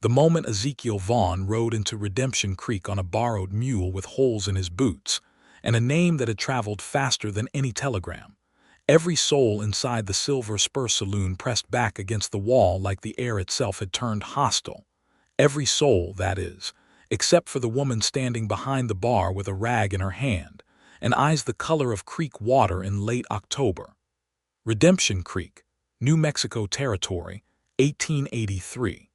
The moment Ezekiel Vaughn rode into Redemption Creek on a borrowed mule with holes in his boots, and a name that had traveled faster than any telegram, every soul inside the Silver Spur Saloon pressed back against the wall like the air itself had turned hostile. Every soul, that is, except for the woman standing behind the bar with a rag in her hand, and eyes the color of creek water in late October. Redemption Creek, New Mexico Territory, 1883.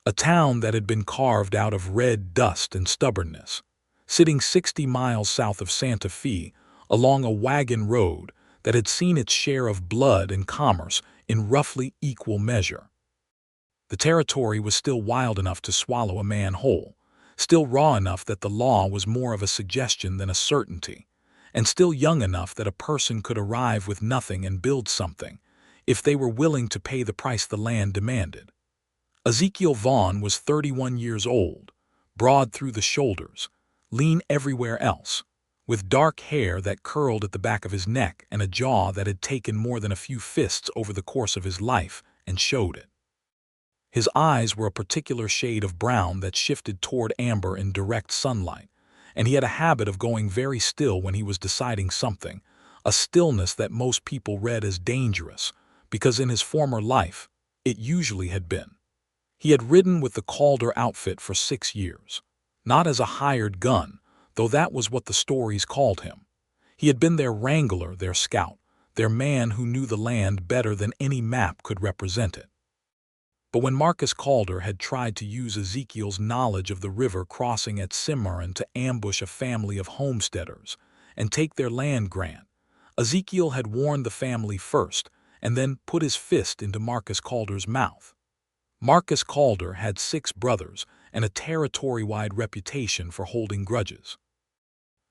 A town that had been carved out of red dust and stubbornness, sitting 60 miles south of Santa Fe, along a wagon road that had seen its share of blood and commerce in roughly equal measure. The territory was still wild enough to swallow a man whole, still raw enough that the law was more of a suggestion than a certainty, and still young enough that a person could arrive with nothing and build something, if they were willing to pay the price the land demanded. Ezekiel Vaughn was 31 years old, broad through the shoulders, lean everywhere else, with dark hair that curled at the back of his neck and a jaw that had taken more than a few fists over the course of his life and showed it. His eyes were a particular shade of brown that shifted toward amber in direct sunlight, and he had a habit of going very still when he was deciding something, a stillness that most people read as dangerous, because in his former life, it usually had been. He had ridden with the Calder outfit for 6 years, not as a hired gun, though that was what the stories called him. He had been their wrangler, their scout, their man who knew the land better than any map could represent it. But when Marcus Calder had tried to use Ezekiel's knowledge of the river crossing at Cimarron to ambush a family of homesteaders and take their land grant, Ezekiel had warned the family first and then put his fist into Marcus Calder's mouth. Marcus Calder had 6 brothers and a territory-wide reputation for holding grudges.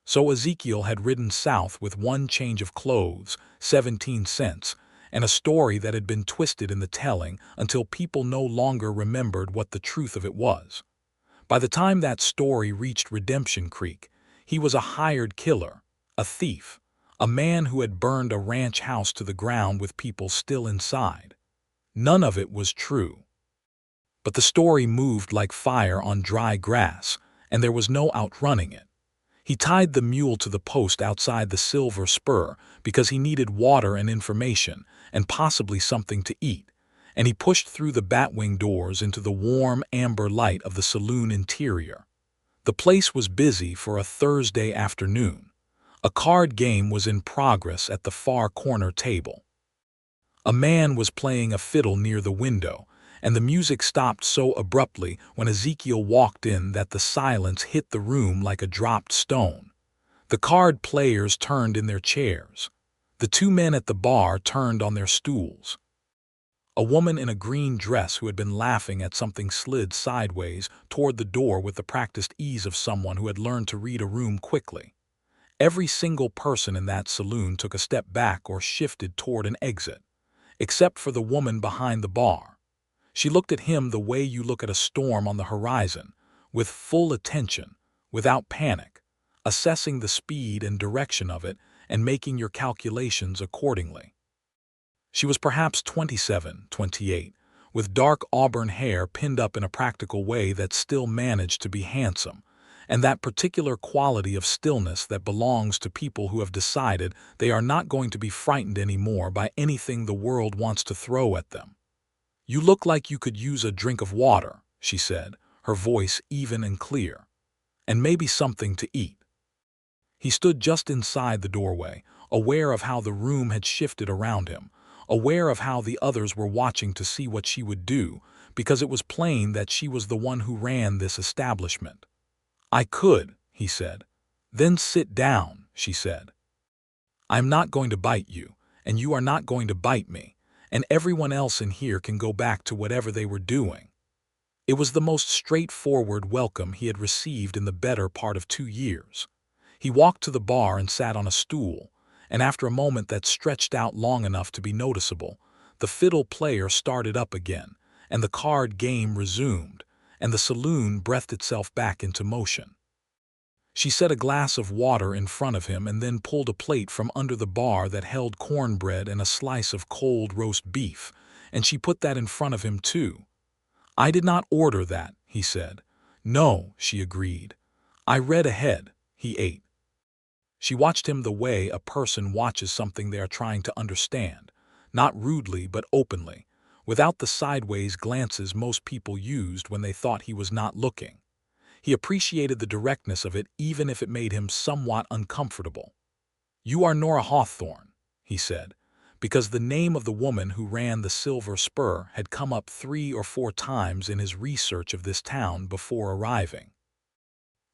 So Ezekiel had ridden south with 1 change of clothes, 17 cents, and a story that had been twisted in the telling until people no longer remembered what the truth of it was. By the time that story reached Redemption Creek, he was a hired killer, a thief, a man who had burned a ranch house to the ground with people still inside. None of it was true. But the story moved like fire on dry grass, and there was no outrunning it. He tied the mule to the post outside the Silver Spur because he needed water and information, and possibly something to eat, and he pushed through the batwing doors into the warm amber light of the saloon interior. The place was busy for a Thursday afternoon. A card game was in progress at the far corner table. A man was playing a fiddle near the window, and the music stopped so abruptly when Ezekiel walked in that the silence hit the room like a dropped stone. The card players turned in their chairs. The 2 men at the bar turned on their stools. A woman in a green dress who had been laughing at something slid sideways toward the door with the practiced ease of someone who had learned to read a room quickly. Every single person in that saloon took a step back or shifted toward an exit, except for the woman behind the bar. She looked at him the way you look at a storm on the horizon, with full attention, without panic, assessing the speed and direction of it and making your calculations accordingly. She was perhaps 27, 28, with dark auburn hair pinned up in a practical way that still managed to be handsome, and that particular quality of stillness that belongs to people who have decided they are not going to be frightened anymore by anything the world wants to throw at them. "You look like you could use a drink of water," she said, her voice even and clear, "and maybe something to eat." He stood just inside the doorway, aware of how the room had shifted around him, aware of how the others were watching to see what she would do, because it was plain that she was the one who ran this establishment. "I could," he said. "Then sit down," she said. "I'm not going to bite you, and you are not going to bite me, and everyone else in here can go back to whatever they were doing." It was the most straightforward welcome he had received in the better part of 2 years. He walked to the bar and sat on a stool, and after a moment that stretched out long enough to be noticeable, the fiddle player started up again, and the card game resumed, and the saloon breathed itself back into motion. She set a glass of water in front of him and then pulled a plate from under the bar that held cornbread and a slice of cold roast beef, and she put that in front of him too. "I did not order that," he said. "No," she agreed. "I read ahead," he ate. She watched him the way a person watches something they are trying to understand, not rudely but openly, without the sideways glances most people used when they thought he was not looking. He appreciated the directness of it even if it made him somewhat uncomfortable. "You are Nora Hawthorne," he said, because the name of the woman who ran the Silver Spur had come up 3 or 4 times in his research of this town before arriving.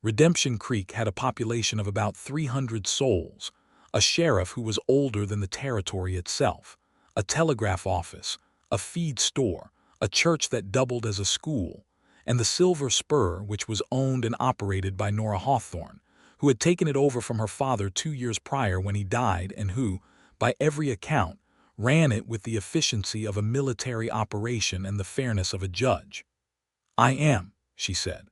Redemption Creek had a population of about 300 souls, a sheriff who was older than the territory itself, a telegraph office, a feed store, a church that doubled as a school, and the Silver Spur, which was owned and operated by Nora Hawthorne, who had taken it over from her father 2 years prior when he died and who, by every account, ran it with the efficiency of a military operation and the fairness of a judge. "I am," she said.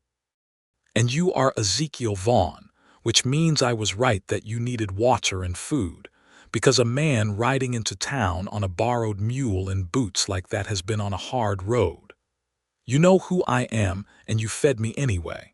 "And you are Ezekiel Vaughn, which means I was right that you needed water and food, because a man riding into town on a borrowed mule and boots like that has been on a hard road. You know who I am, and you fed me anyway."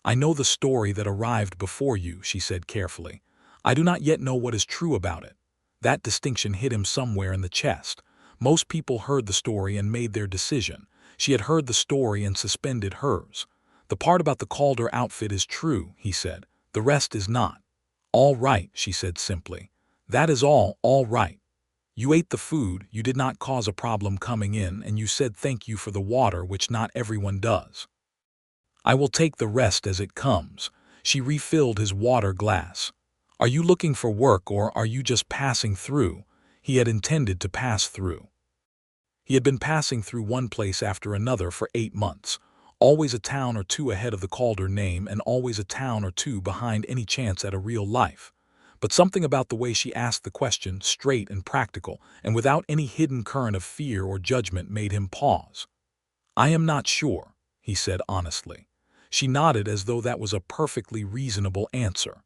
"I know the story that arrived before you," she said carefully. "I do not yet know what is true about it." That distinction hit him somewhere in the chest. Most people heard the story and made their decision. She had heard the story and suspended hers. "The part about the Calder outfit is true," he said. "The rest is not." "All right," she said simply. "That is all right. You ate the food, you did not cause a problem coming in, and you said thank you for the water, which not everyone does. I will take the rest as it comes." She refilled his water glass. "Are you looking for work or are you just passing through?" He had intended to pass through. He had been passing through one place after another for 8 months, always a town or two ahead of the Calder name and always a town or two behind any chance at a real life. But something about the way she asked the question, straight and practical, and without any hidden current of fear or judgment, made him pause. "I am not sure," he said honestly. She nodded as though that was a perfectly reasonable answer.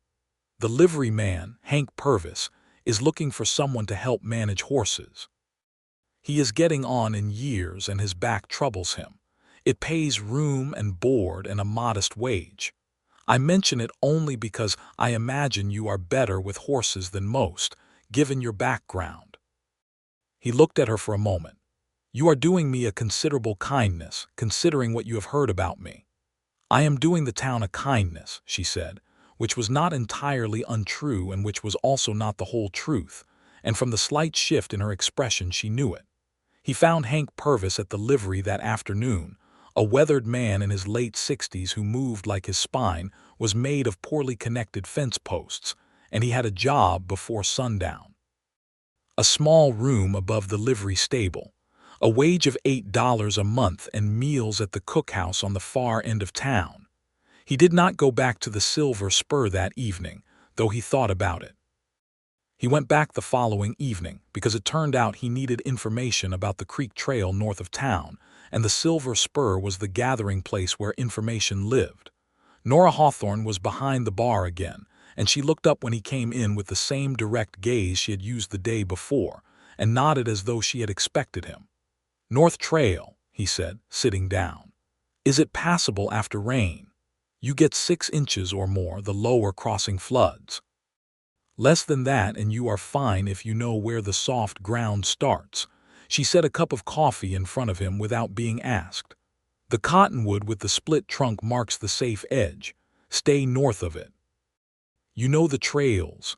"The livery man, Hank Purvis, is looking for someone to help manage horses. He is getting on in years and his back troubles him. It pays room and board and a modest wage. I mention it only because I imagine you are better with horses than most, given your background." He looked at her for a moment. "You are doing me a considerable kindness, considering what you have heard about me." "I am doing the town a kindness," she said, which was not entirely untrue and which was also not the whole truth, and from the slight shift in her expression she knew it. He found Hank Purvis at the livery that afternoon, a weathered man in his late 60s who moved like his spine was made of poorly connected fence posts, and he had a job before sundown. A small room above the livery stable, a wage of $8 a month and meals at the cookhouse on the far end of town. He did not go back to the Silver Spur that evening, though he thought about it. He went back the following evening because it turned out he needed information about the creek trail north of town, and the Silver Spur was the gathering place where information lived. Nora Hawthorne was behind the bar again, and she looked up when he came in with the same direct gaze she had used the day before, and nodded as though she had expected him. "North Trail," he said, sitting down. "Is it passable after rain? You get 6 inches or more, the lower crossing floods. Less than that and you are fine if you know where the soft ground starts." She set a cup of coffee in front of him without being asked. "The cottonwood with the split trunk marks the safe edge. Stay north of it. You know the trails."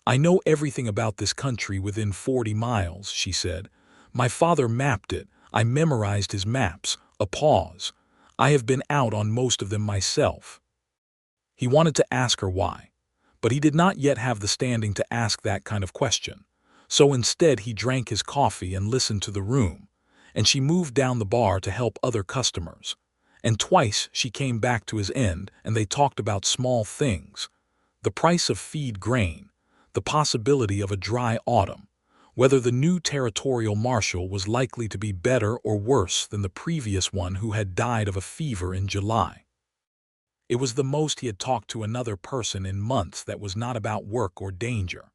"I know everything about this country within 40 miles, she said. "My father mapped it. I memorized his maps." A pause. "I have been out on most of them myself." He wanted to ask her why, but he did not yet have the standing to ask that kind of question. So instead he drank his coffee and listened to the room, and she moved down the bar to help other customers. And twice she came back to his end and they talked about small things. The price of feed grain, the possibility of a dry autumn, whether the new territorial marshal was likely to be better or worse than the previous one who had died of a fever in July. It was the most he had talked to another person in months that was not about work or danger.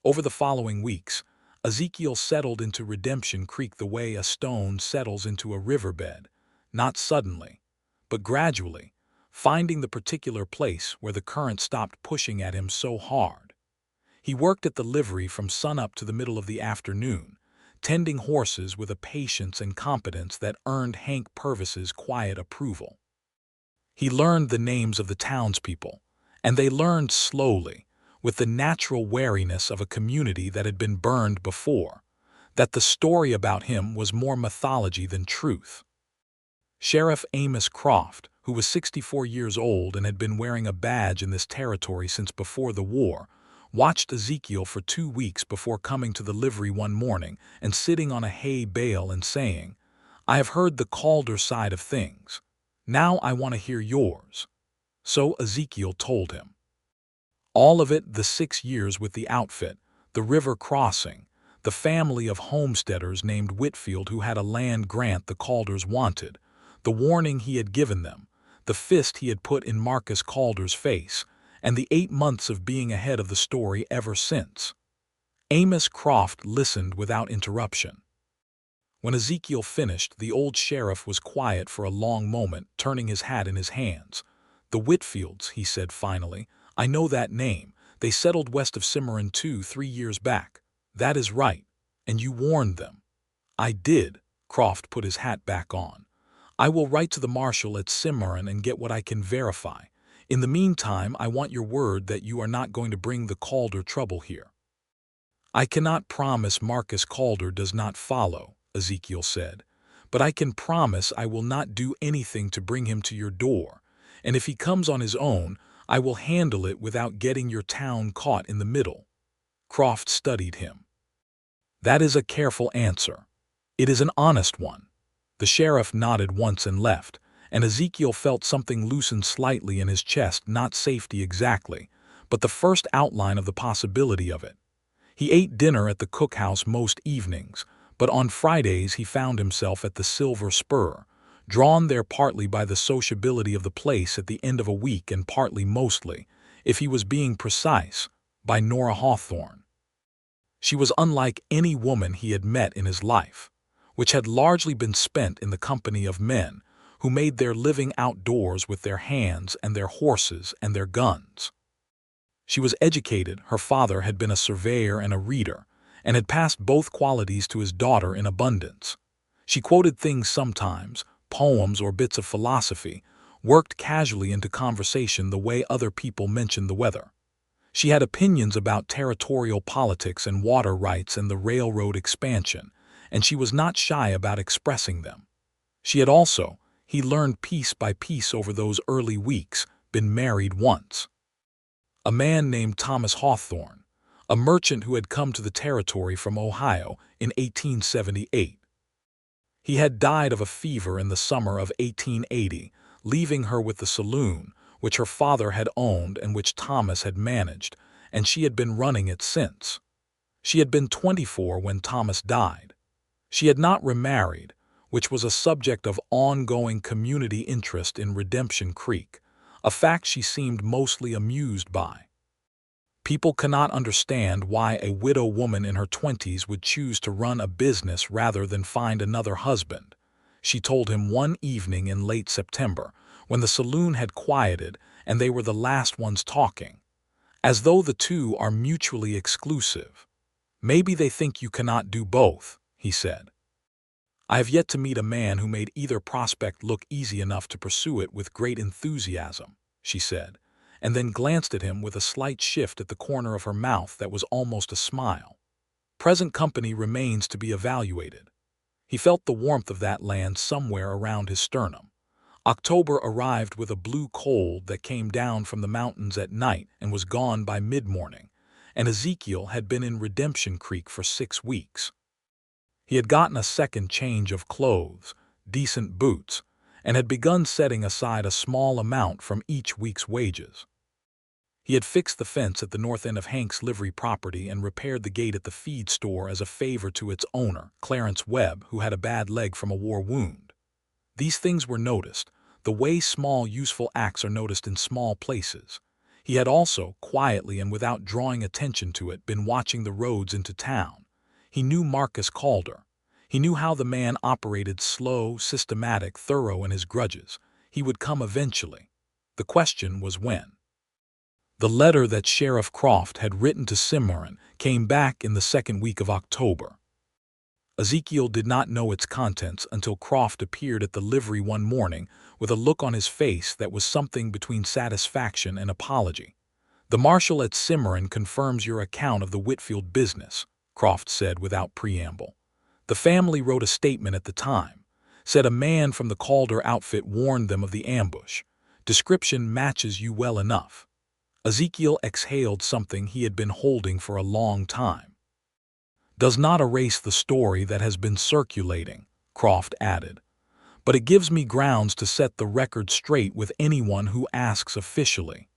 Over the following weeks, Ezekiel settled into Redemption Creek the way a stone settles into a riverbed, not suddenly, but gradually, finding the particular place where the current stopped pushing at him so hard. He worked at the livery from sunup to the middle of the afternoon, tending horses with a patience and competence that earned Hank Purvis's quiet approval. He learned the names of the townspeople, and they learned slowly, with the natural wariness of a community that had been burned before, that the story about him was more mythology than truth. Sheriff Amos Croft, who was 64 years old and had been wearing a badge in this territory since before the war, watched Ezekiel for 2 weeks before coming to the livery one morning and sitting on a hay bale and saying, "I have heard the Calder side of things. Now I want to hear yours." So Ezekiel told him. All of it, the 6 years with the outfit, the river crossing, the family of homesteaders named Whitfield who had a land grant the Calders wanted, the warning he had given them, the fist he had put in Marcus Calder's face, and the 8 months of being ahead of the story ever since. Amos Croft listened without interruption. When Ezekiel finished, the old sheriff was quiet for a long moment, turning his hat in his hands. "The Whitfields," he said finally. "I know that name. They settled west of Cimarron 3 years back. That is right. And you warned them." "I did." Croft put his hat back on. "I will write to the marshal at Cimarron and get what I can verify. In the meantime, I want your word that you are not going to bring the Calder trouble here." "I cannot promise Marcus Calder does not follow," Ezekiel said, "but I can promise I will not do anything to bring him to your door, and if he comes on his own, I will handle it without getting your town caught in the middle." Croft studied him. "That is a careful answer. It is an honest one." The sheriff nodded once and left, and Ezekiel felt something loosen slightly in his chest, not safety exactly, but the first outline of the possibility of it. He ate dinner at the cookhouse most evenings, but on Fridays he found himself at the Silver Spur, drawn there partly by the sociability of the place at the end of a week and partly, mostly, if he was being precise, by Nora Hawthorne. She was unlike any woman he had met in his life, which had largely been spent in the company of men who made their living outdoors with their hands and their horses and their guns. She was educated. Her father had been a surveyor and a reader, and had passed both qualities to his daughter in abundance. She quoted things sometimes, poems or bits of philosophy, worked casually into conversation the way other people mentioned the weather. She had opinions about territorial politics and water rights and the railroad expansion, and she was not shy about expressing them. She had also, he learned piece by piece over those early weeks, been married once. A man named Thomas Hawthorne, a merchant who had come to the territory from Ohio in 1878. He had died of a fever in the summer of 1880, leaving her with the saloon, which her father had owned and which Thomas had managed, and she had been running it since. She had been 24 when Thomas died. She had not remarried, which was a subject of ongoing community interest in Redemption Creek, a fact she seemed mostly amused by. People cannot understand why a widow woman in her 20s would choose to run a business rather than find another husband, she told him one evening in late September, when the saloon had quieted and they were the last ones talking. "As though the two are mutually exclusive. Maybe they think you cannot do both," he said. "I have yet to meet a man who made either prospect look easy enough to pursue it with great enthusiasm," she said, and then glanced at him with a slight shift at the corner of her mouth that was almost a smile. "Present company remains to be evaluated." He felt the warmth of that land somewhere around his sternum. October arrived with a blue cold that came down from the mountains at night and was gone by mid-morning, and Ezekiel had been in Redemption Creek for 6 weeks. He had gotten a second change of clothes, decent boots, and had begun setting aside a small amount from each week's wages. He had fixed the fence at the north end of Hank's livery property and repaired the gate at the feed store as a favor to its owner, Clarence Webb, who had a bad leg from a war wound. These things were noticed, the way small useful acts are noticed in small places. He had also, quietly and without drawing attention to it, been watching the roads into town. He knew Marcus Calder. He knew how the man operated: slow, systematic, thorough in his grudges. He would come eventually. The question was when. The letter that Sheriff Croft had written to Cimarron came back in the second week of October. Ezekiel did not know its contents until Croft appeared at the livery one morning with a look on his face that was something between satisfaction and apology. "The marshal at Cimarron confirms your account of the Whitfield business," Croft said without preamble. "The family wrote a statement at the time. Said a man from the Calder outfit warned them of the ambush. Description matches you well enough." Ezekiel exhaled something he had been holding for a long time. "Does not erase the story that has been circulating," Croft added, "but it gives me grounds to set the record straight with anyone who asks officially.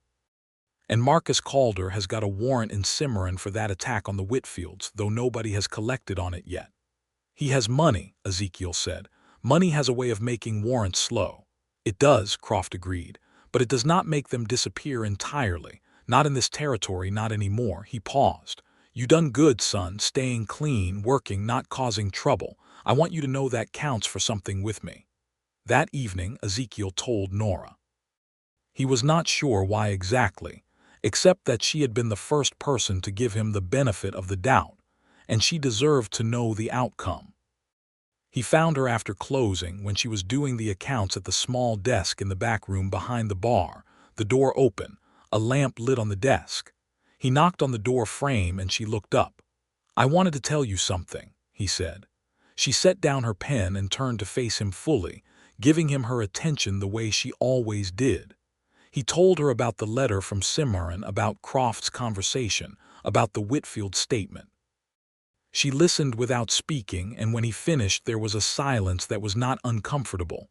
And Marcus Calder has got a warrant in Cimarron for that attack on the Whitfields, though nobody has collected on it yet." "He has money," Ezekiel said. "Money has a way of making warrants slow." "It does," Croft agreed, "but it does not make them disappear entirely. Not in this territory, not anymore." He paused. "You done good, son, staying clean, working, not causing trouble. I want you to know that counts for something with me." That evening, Ezekiel told Nora. He was not sure why exactly, except that she had been the first person to give him the benefit of the doubt, and she deserved to know the outcome. He found her after closing when she was doing the accounts at the small desk in the back room behind the bar, the door open, a lamp lit on the desk. He knocked on the door frame and she looked up. "I wanted to tell you something," he said. She set down her pen and turned to face him fully, giving him her attention the way she always did. He told her about the letter from Cimarron, about Croft's conversation, about the Whitfield statement. She listened without speaking, and when he finished there was a silence that was not uncomfortable.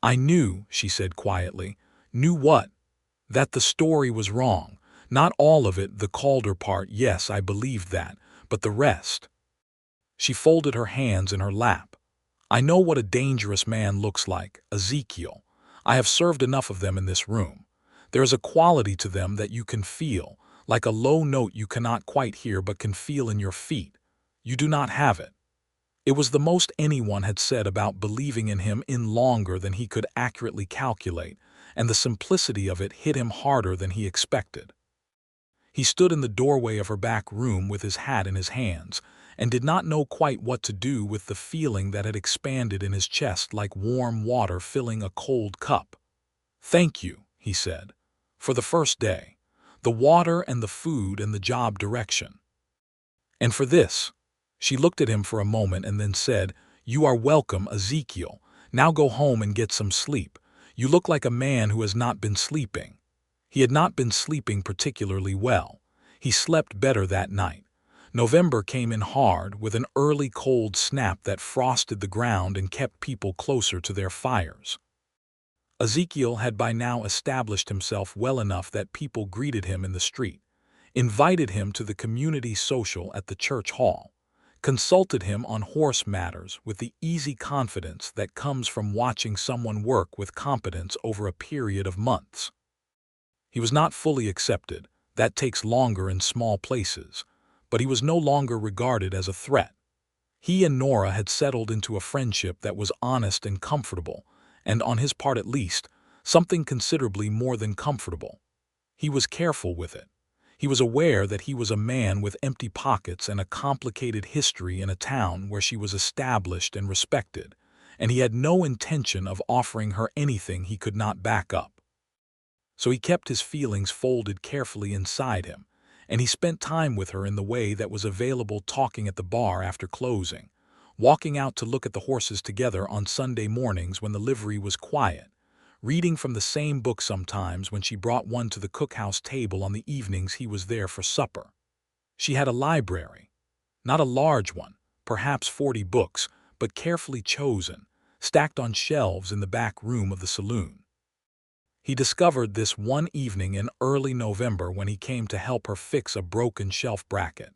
"I knew," she said quietly. "Knew what?" "That the story was wrong. Not all of it, the Calder part, yes, I believed that, but the rest." She folded her hands in her lap. "I know what a dangerous man looks like, Ezekiel. I have served enough of them in this room. There is a quality to them that you can feel, like a low note you cannot quite hear but can feel in your feet. You do not have it." It was the most anyone had said about believing in him in longer than he could accurately calculate, and the simplicity of it hit him harder than he expected. He stood in the doorway of her back room with his hat in his hands, and did not know quite what to do with the feeling that had expanded in his chest like warm water filling a cold cup. "Thank you," he said, "for the first day, the water and the food and the job direction. And for this." She looked at him for a moment and then said, "You are welcome, Ezekiel. Now go home and get some sleep. You look like a man who has not been sleeping." He had not been sleeping particularly well. He slept better that night. November came in hard, with an early cold snap that frosted the ground and kept people closer to their fires. Ezekiel had by now established himself well enough that people greeted him in the street, invited him to the community social at the church hall, consulted him on horse matters with the easy confidence that comes from watching someone work with competence over a period of months. He was not fully accepted. That takes longer in small places, but he was no longer regarded as a threat. He and Nora had settled into a friendship that was honest and comfortable, and on his part at least, something considerably more than comfortable. He was careful with it. He was aware that he was a man with empty pockets and a complicated history in a town where she was established and respected, and he had no intention of offering her anything he could not back up. So he kept his feelings folded carefully inside him, and he spent time with her in the way that was available, talking at the bar after closing, walking out to look at the horses together on Sunday mornings when the livery was quiet, reading from the same book sometimes when she brought one to the cookhouse table on the evenings he was there for supper. She had a library. Not a large one, perhaps 40 books, but carefully chosen, stacked on shelves in the back room of the saloon. He discovered this one evening in early November when he came to help her fix a broken shelf bracket.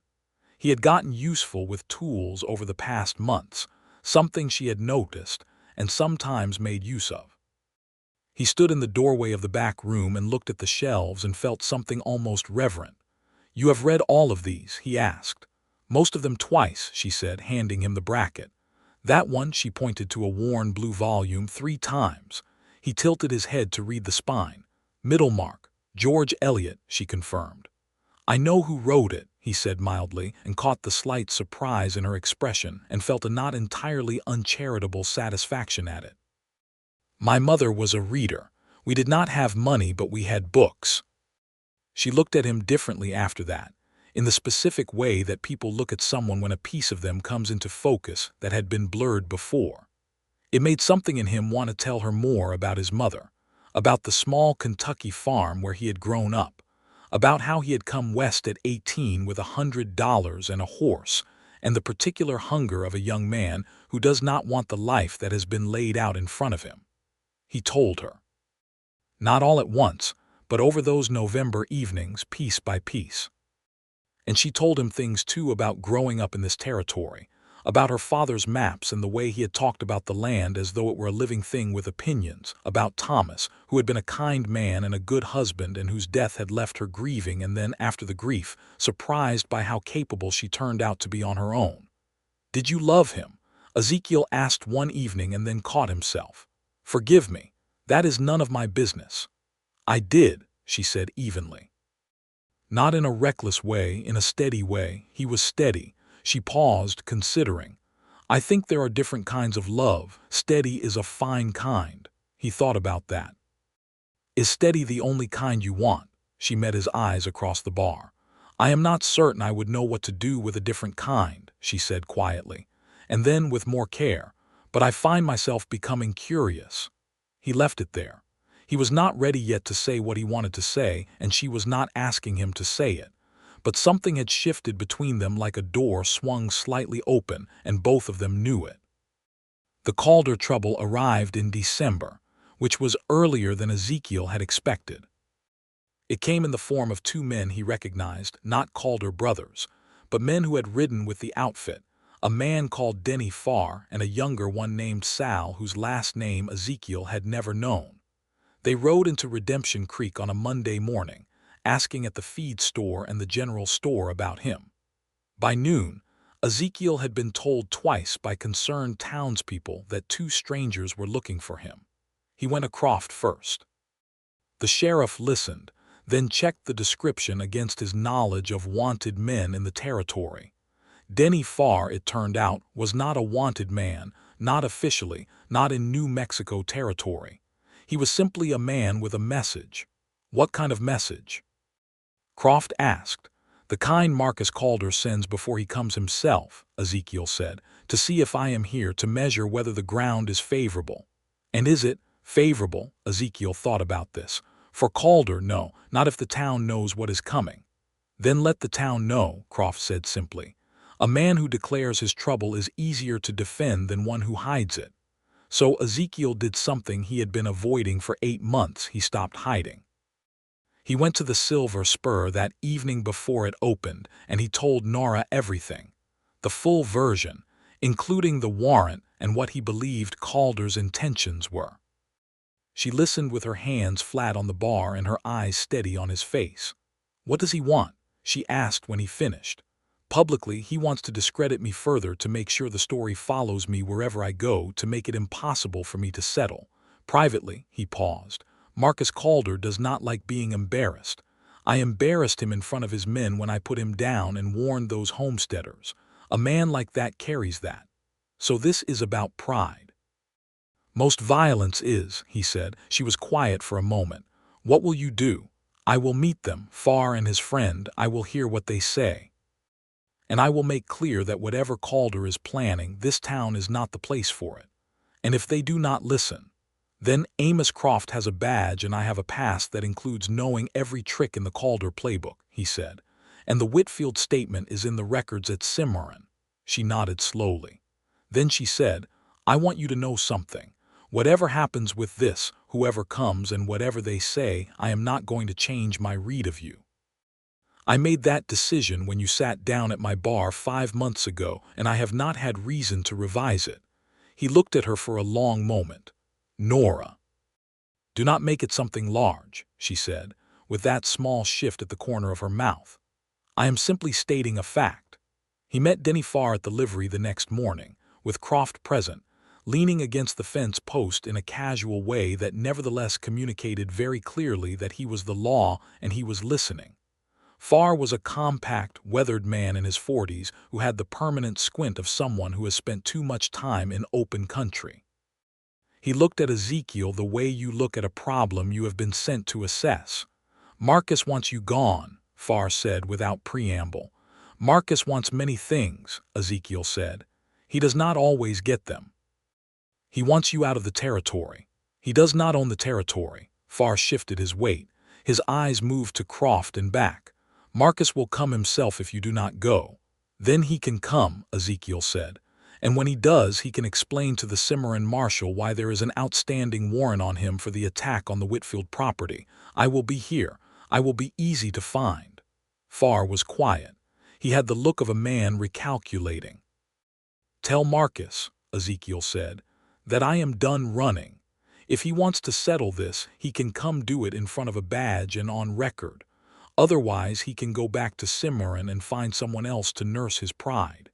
He had gotten useful with tools over the past months, something she had noticed and sometimes made use of. He stood in the doorway of the back room and looked at the shelves and felt something almost reverent. "You have read all of these?" he asked. "Most of them twice," she said, handing him the bracket. That one, she pointed to a worn blue volume 3 times. He tilted his head to read the spine. Middle mark, George Eliot, she confirmed. I know who wrote it, he said mildly, and caught the slight surprise in her expression and felt a not entirely uncharitable satisfaction at it. My mother was a reader. We did not have money, but we had books. She looked at him differently after that, in the specific way that people look at someone when a piece of them comes into focus that had been blurred before. It made something in him want to tell her more about his mother, about the small Kentucky farm where he had grown up, about how he had come west at 18 with $100 and a horse, and the particular hunger of a young man who does not want the life that has been laid out in front of him. He told her. Not all at once, but over those November evenings, piece by piece. And she told him things too about growing up in this territory, about her father's maps and the way he had talked about the land as though it were a living thing with opinions, about Thomas, who had been a kind man and a good husband and whose death had left her grieving and then, after the grief, surprised by how capable she turned out to be on her own. Did you love him? Ezekiel asked one evening and then caught himself. Forgive me, that is none of my business. I did, she said evenly. Not in a reckless way, in a steady way. He was steady. She paused, considering. I think there are different kinds of love. Steady is a fine kind. He thought about that. Is steady the only kind you want? She met his eyes across the bar. I am not certain I would know what to do with a different kind, she said quietly, and then with more care, but I find myself becoming curious. He left it there. He was not ready yet to say what he wanted to say, and she was not asking him to say it. But something had shifted between them like a door swung slightly open, and both of them knew it. The Calder trouble arrived in December, which was earlier than Ezekiel had expected. It came in the form of 2 men he recognized, not Calder brothers, but men who had ridden with the outfit, a man called Denny Farr and a younger one named Sal whose last name Ezekiel had never known. They rode into Redemption Creek on a Monday morning, asking at the feed store and the general store about him. By noon, Ezekiel had been told twice by concerned townspeople that 2 strangers were looking for him. He went across first. The sheriff listened, then checked the description against his knowledge of wanted men in the territory. Denny Farr, it turned out, was not a wanted man, not officially, not in New Mexico territory. He was simply a man with a message. What kind of message? Croft asked. The kind Marcus Calder sends before he comes himself, Ezekiel said, to see if I am here, to measure whether the ground is favorable. And is it favorable? Ezekiel thought about this. For Calder, no, not if the town knows what is coming. Then let the town know, Croft said simply. A man who declares his trouble is easier to defend than one who hides it. So Ezekiel did something he had been avoiding for 8 months. He stopped hiding. He went to the Silver Spur that evening before it opened, and he told Nora everything. The full version, including the warrant and what he believed Calder's intentions were. She listened with her hands flat on the bar and her eyes steady on his face. What does he want? She asked when he finished. Publicly, he wants to discredit me further, to make sure the story follows me wherever I go, to make it impossible for me to settle. Privately, he paused. Marcus Calder does not like being embarrassed. I embarrassed him in front of his men when I put him down and warned those homesteaders. A man like that carries that. So this is about pride. Most violence is, he said. She was quiet for a moment. What will you do? I will meet them, Farr and his friend. I will hear what they say. And I will make clear that whatever Calder is planning, this town is not the place for it. And if they do not listen, then Amos Croft has a badge and I have a past that includes knowing every trick in the Calder playbook, he said. And the Whitfield statement is in the records at Cimarron. She nodded slowly. Then she said, I want you to know something. Whatever happens with this, whoever comes and whatever they say, I am not going to change my read of you. I made that decision when you sat down at my bar 5 months ago, and I have not had reason to revise it. He looked at her for a long moment. Nora. Do not make it something large, she said, with that small shift at the corner of her mouth. I am simply stating a fact. He met Denny Farr at the livery the next morning. with Croft present, leaning against the fence post in a casual way that nevertheless communicated very clearly that he was the law and he was listening. Farr was a compact, weathered man in his 40s who had the permanent squint of someone who has spent too much time in open country. He looked at Ezekiel the way you look at a problem you have been sent to assess. "Marcus wants you gone," Farr said without preamble. "Marcus wants many things," Ezekiel said. "He does not always get them. He wants you out of the territory. He does not own the territory." Farr shifted his weight. His eyes moved to Croft and back. "Marcus will come himself if you do not go." "Then he can come," Ezekiel said. "And when he does, he can explain to the Cimarron marshal why there is an outstanding warrant on him for the attack on the Whitfield property. I will be here. I will be easy to find." Farr was quiet. He had the look of a man recalculating. "Tell Marcus," Ezekiel said, "that I am done running. If he wants to settle this, he can come do it in front of a badge and on record. Otherwise, he can go back to Cimarron and find someone else to nurse his pride."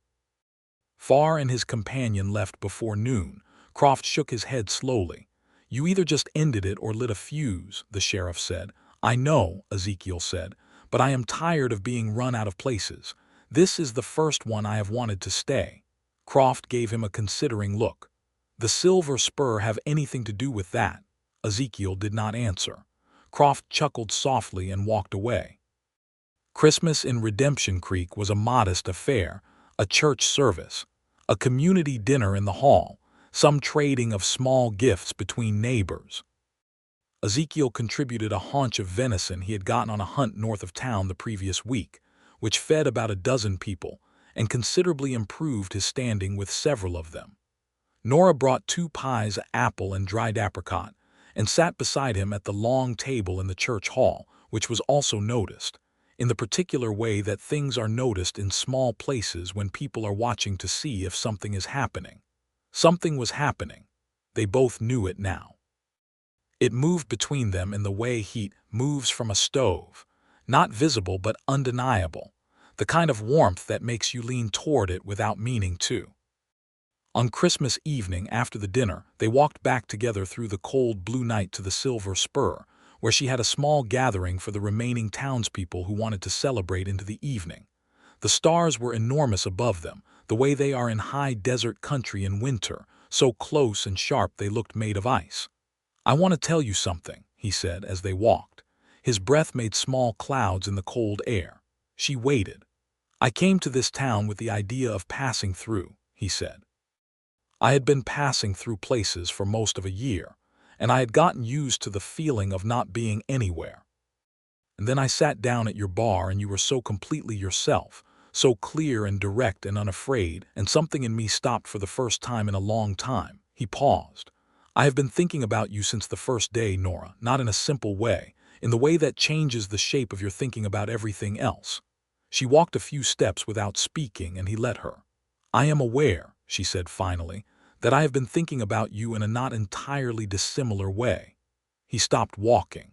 Farr and his companion left before noon. Croft shook his head slowly. "You either just ended it or lit a fuse," the sheriff said. "I know," Ezekiel said, "but I am tired of being run out of places. This is the first one I have wanted to stay." Croft gave him a considering look. "The Silver Spur have anything to do with that?" Ezekiel did not answer. Croft chuckled softly and walked away. Christmas in Redemption Creek was a modest affair, a church service, a community dinner in the hall, some trading of small gifts between neighbors. Ezekiel contributed a haunch of venison he had gotten on a hunt north of town the previous week, which fed about a dozen people and considerably improved his standing with several of them. Nora brought 2 pies, apple and dried apricot, and sat beside him at the long table in the church hall, which was also noticed, in the particular way that things are noticed in small places when people are watching to see if something is happening. Something was happening. They both knew it now. It moved between them in the way heat moves from a stove, not visible but undeniable, the kind of warmth that makes you lean toward it without meaning to. On Christmas evening after the dinner, they walked back together through the cold blue night to the Silver Spur, where she had a small gathering for the remaining townspeople who wanted to celebrate into the evening. The stars were enormous above them, the way they are in high desert country in winter, so close and sharp they looked made of ice. "I want to tell you something," he said as they walked. His breath made small clouds in the cold air. She waited. "I came to this town with the idea of passing through," he said. "I had been passing through places for most of a year, and I had gotten used to the feeling of not being anywhere. And then I sat down at your bar and you were so completely yourself, so clear and direct and unafraid, and something in me stopped for the first time in a long time." He paused. "I have been thinking about you since the first day, Nora, not in a simple way, in the way that changes the shape of your thinking about everything else." She walked a few steps without speaking and he let her. "I am aware," she said finally, "that I have been thinking about you in a not entirely dissimilar way." He stopped walking.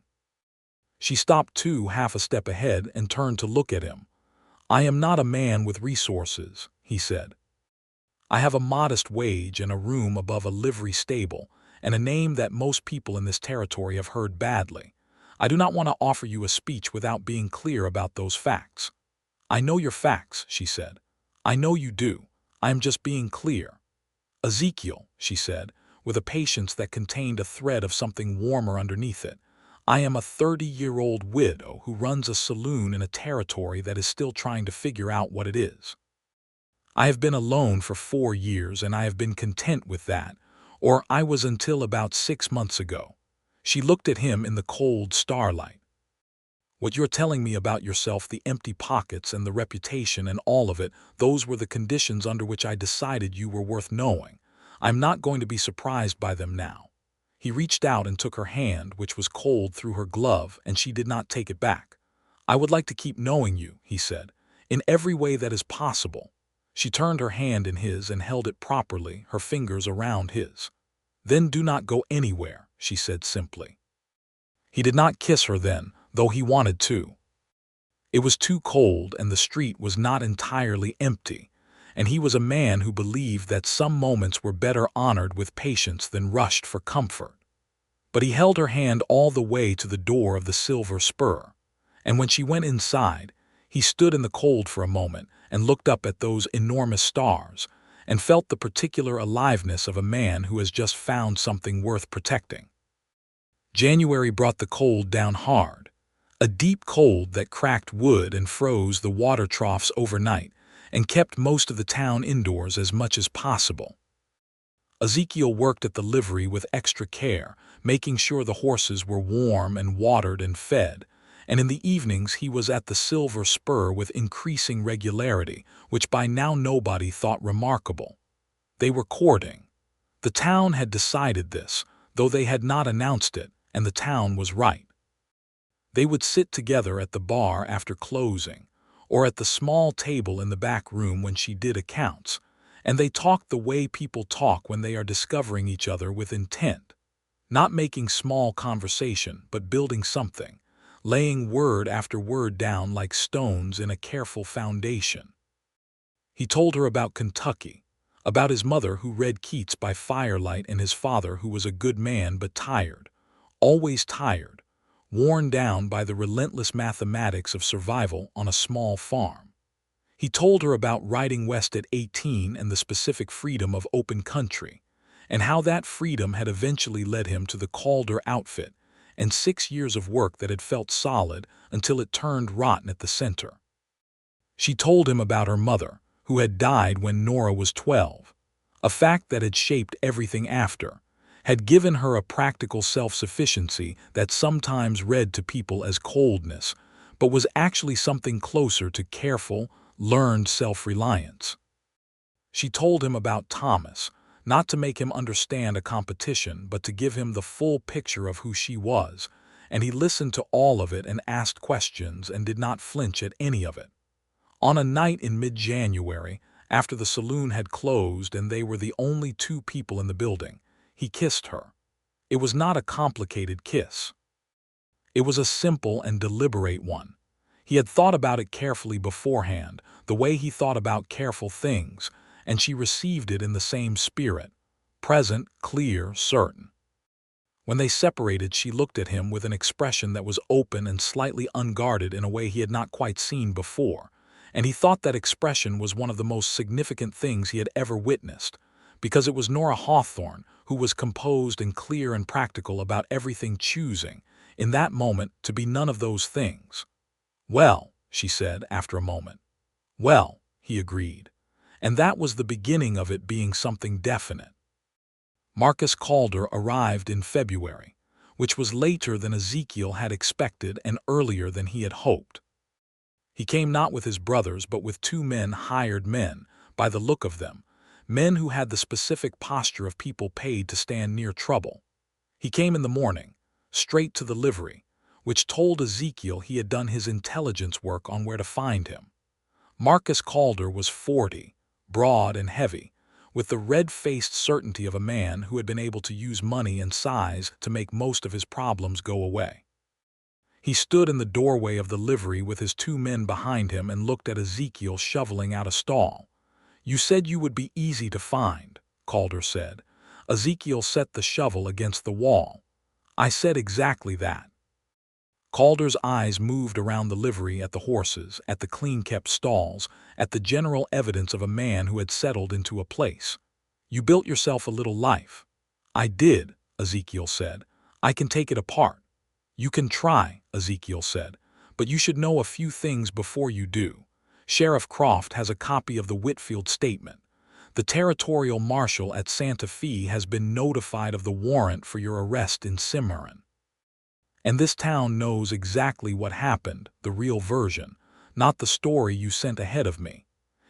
She stopped too, half a step ahead, and turned to look at him. "I am not a man with resources," he said. "I have a modest wage and a room above a livery stable, and a name that most people in this territory have heard badly. I do not want to offer you a speech without being clear about those facts." "I know your facts," she said. "I know you do. I am just being clear." "Ezekiel," she said, with a patience that contained a thread of something warmer underneath it, "I am a 30-year-old widow who runs a saloon in a territory that is still trying to figure out what it is. I have been alone for 4 years and I have been content with that, or I was until about 6 months ago." She looked at him in the cold starlight. "What you're telling me about yourself, the empty pockets and the reputation and all of it, those were the conditions under which I decided you were worth knowing. I'm not going to be surprised by them now." He reached out and took her hand, which was cold through her glove, and she did not take it back. "I would like to keep knowing you," he said, "in every way that is possible." She turned her hand in his and held it properly, her fingers around his. "Then do not go anywhere," she said simply. He did not kiss her then, though he wanted to. It was too cold and the street was not entirely empty, and he was a man who believed that some moments were better honored with patience than rushed for comfort. But he held her hand all the way to the door of the Silver Spur, and when she went inside, he stood in the cold for a moment and looked up at those enormous stars and felt the particular aliveness of a man who has just found something worth protecting. January brought the cold down hard, a deep cold that cracked wood and froze the water troughs overnight and kept most of the town indoors as much as possible. Ezekiel worked at the livery with extra care, making sure the horses were warm and watered and fed, and in the evenings he was at the Silver Spur with increasing regularity, which by now nobody thought remarkable. They were courting. The town had decided this, though they had not announced it, and the town was right. They would sit together at the bar after closing, or at the small table in the back room when she did accounts, and they talked the way people talk when they are discovering each other with intent, not making small conversation, but building something, laying word after word down like stones in a careful foundation. He told her about Kentucky, about his mother who read Keats by firelight and his father who was a good man but tired, always tired, worn down by the relentless mathematics of survival on a small farm. He told her about riding west at 18 and the specific freedom of open country, and how that freedom had eventually led him to the Calder outfit and 6 years of work that had felt solid until it turned rotten at the center. She told him about her mother, who had died when Nora was 12, a fact that had shaped everything after, had given her a practical self-sufficiency that sometimes read to people as coldness, but was actually something closer to careful, learned self-reliance. She told him about Thomas, not to make him understand a competition, but to give him the full picture of who she was, and he listened to all of it and asked questions and did not flinch at any of it. On a night in mid-January, after the saloon had closed and they were the only 2 people in the building, he kissed her. It was not a complicated kiss. It was a simple and deliberate one. He had thought about it carefully beforehand, the way he thought about careful things, and she received it in the same spirit, present, clear, certain. When they separated, she looked at him with an expression that was open and slightly unguarded in a way he had not quite seen before, and he thought that expression was one of the most significant things he had ever witnessed, because it was Nora Hawthorne who was composed and clear and practical about everything, choosing, in that moment, to be none of those things. "Well," she said after a moment. "Well," he agreed. And that was the beginning of it being something definite. Marcus Calder arrived in February, which was later than Ezekiel had expected and earlier than he had hoped. He came not with his brothers but with 2 men, hired men, by the look of them, men who had the specific posture of people paid to stand near trouble. He came in the morning, straight to the livery, which told Ezekiel he had done his intelligence work on where to find him. Marcus Calder was 40, broad and heavy, with the red-faced certainty of a man who had been able to use money and size to make most of his problems go away. He stood in the doorway of the livery with his 2 men behind him and looked at Ezekiel shoveling out a stall. "You said you would be easy to find," Calder said. Ezekiel set the shovel against the wall. "I said exactly that." Calder's eyes moved around the livery, at the horses, at the clean-kept stalls, at the general evidence of a man who had settled into a place. "You built yourself a little life." "I did," Ezekiel said. "I can take it apart." "You can try," Ezekiel said, "but you should know a few things before you do. Sheriff Croft has a copy of the Whitfield statement. The territorial marshal at Santa Fe has been notified of the warrant for your arrest in Cimarron. And this town knows exactly what happened, the real version, not the story you sent ahead of me."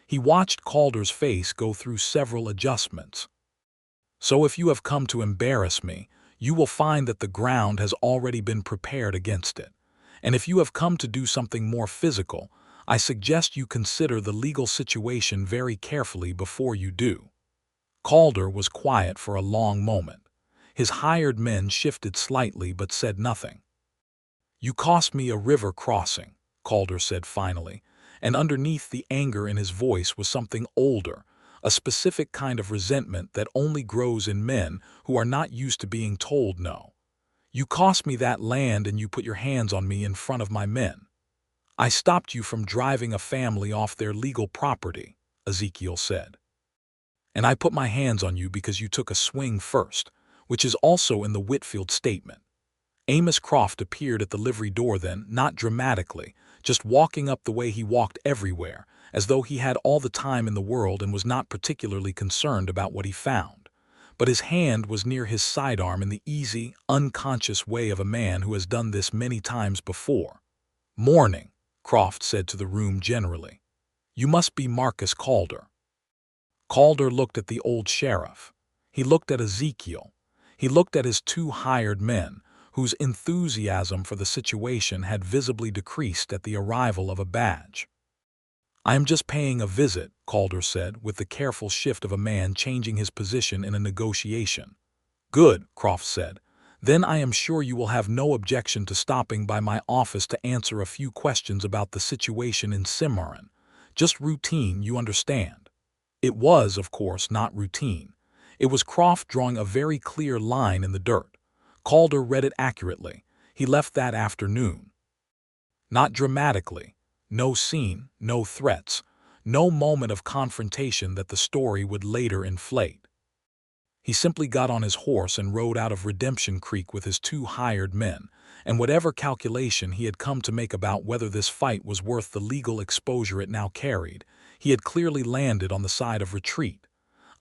He watched Calder's face go through several adjustments. "So if you have come to embarrass me, you will find that the ground has already been prepared against it. And if you have come to do something more physical, I suggest you consider the legal situation very carefully before you do." Calder was quiet for a long moment. His hired men shifted slightly but said nothing. "You cost me a river crossing," Calder said finally, and underneath the anger in his voice was something older, a specific kind of resentment that only grows in men who are not used to being told no. You cost me that land and you put your hands on me in front of my men. I stopped you from driving a family off their legal property, Ezekiel said. And I put my hands on you because you took a swing first, which is also in the Whitfield statement. Amos Croft appeared at the livery door then, not dramatically, just walking up the way he walked everywhere, as though he had all the time in the world and was not particularly concerned about what he found. But his hand was near his sidearm in the easy, unconscious way of a man who has done this many times before. "Morning," Croft said to the room generally. "You must be Marcus Calder." Calder looked at the old sheriff. He looked at Ezekiel. He looked at his two hired men, whose enthusiasm for the situation had visibly decreased at the arrival of a badge. "I am just paying a visit," Calder said, with the careful shift of a man changing his position in a negotiation. "Good," Croft said. "Then I am sure you will have no objection to stopping by my office to answer a few questions about the situation in Cimarron. Just routine, you understand." It was, of course, not routine. It was Croft drawing a very clear line in the dirt. Calder read it accurately. He left that afternoon. Not dramatically. No scene, no threats, no moment of confrontation that the story would later inflate. He simply got on his horse and rode out of Redemption Creek with his two hired men, and whatever calculation he had come to make about whether this fight was worth the legal exposure it now carried, he had clearly landed on the side of retreat.